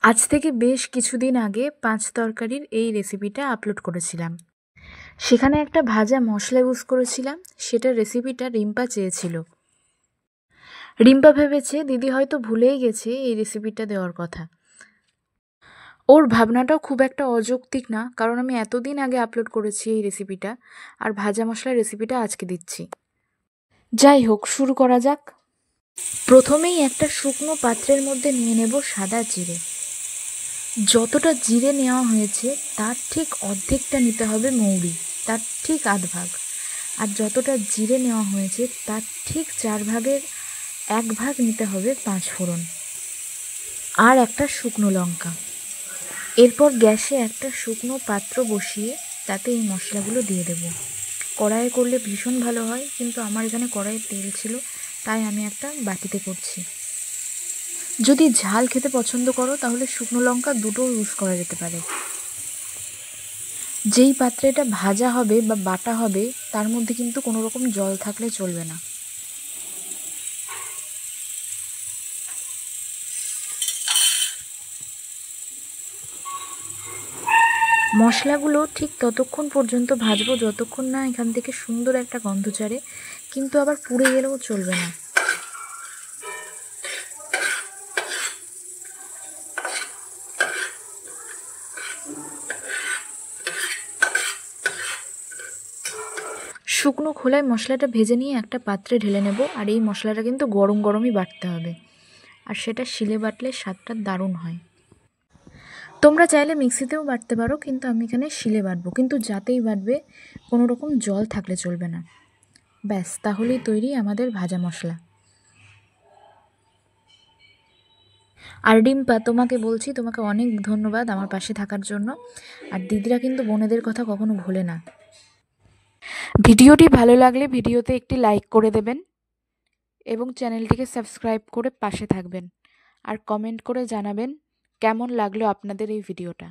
আজ থেকে বেশ কিছুদিন আগে ৫ তরকারির এই রেসিপিটা আপলোড করেছিলাম। সেখানে একটা ভাজা মশলা ইউজ করেছিলাম, সেটার রেসিপিটা রিম্পা চেয়েছিল। রিম্পা ভেবেছে দিদি হয়তো ভুলেই গেছে এই রেসিপিটা দেওয়ার কথা। ওর ভাবনাটাও খুব একটা অযৌক্তিক না, কারণ আমি এতদিন আগে আপলোড করেছি এই রেসিপিটা, আর ভাজা মশলার রেসিপিটা আজকে দিচ্ছি। যাই হোক, শুরু করা যাক। প্রথমেই একটা শুকনো পাত্রের মধ্যে নিয়ে নেব সাদা জিরে। যতটা জিরে নেওয়া হয়েছে তার ঠিক অর্ধেকটা নিতে হবে মৌরি, তার ঠিক আধ ভাগ। আর যতটা জিরে নেওয়া হয়েছে তার ঠিক 4 ভাগের 1 ভাগ নিতে হবে 5 ফোড়ন আর একটা শুকনো লঙ্কা। এরপর গ্যাসে একটা শুকনো পাত্র বসিয়ে তাতে এই মশলাগুলো দিয়ে দেব। কড়াইয়ে করলে ভীষণ ভালো হয়, কিন্তু আমার এখানে কড়াইয়ে তেল ছিল, তাই আমি একটা বাটিতে করছি। যদি ঝাল খেতে পছন্দ করো তাহলে শুকনো লঙ্কা দুটো ইউজ করা যেতে পারে। যেই পাত্রে এটা ভাজা হবে বা বাটা হবে তার মধ্যে কিন্তু কোনো রকম জল থাকলে চলবে না। মশলাগুলো ঠিক ততক্ষণ পর্যন্ত ভাজবো যতক্ষণ না এখান থেকে সুন্দর একটা গন্ধ ছাড়ে, কিন্তু আবার পুড়ে গেলেও চলবে না। শুকনো খোলায় মশলাটা ভেজে নিয়ে একটা পাত্রে ঢেলে নেব। আর এই মশলাটা কিন্তু গরম গরমই বাটতে হবে, আর সেটা শিলে বাটলে স্বাদটা দারুণ হয়। তোমরা চাইলে মিক্সিতেও বাটতে পারো, কিন্তু আমি এখানে শিলে বাটবো, কিন্তু যাতেই বাটবে কোনো রকম জল থাকলে চলবে না। ব্যাস, তাহলেই তৈরি আমাদের ভাজা মশলা। আর ডিম্পা, তোমাকে বলছি, তোমাকে অনেক ধন্যবাদ আমার পাশে থাকার জন্য। আর দিদিরা কিন্তু বোনেদের কথা কখনো ভোলে না। ভিডিওটি ভালো লাগলে ভিডিওতে একটি লাইক করে দেবেন এবং চ্যানেলটিকে সাবস্ক্রাইব করে পাশে থাকবেন। আর কমেন্ট করে জানাবেন কেমন লাগলো আপনাদের এই ভিডিওটা।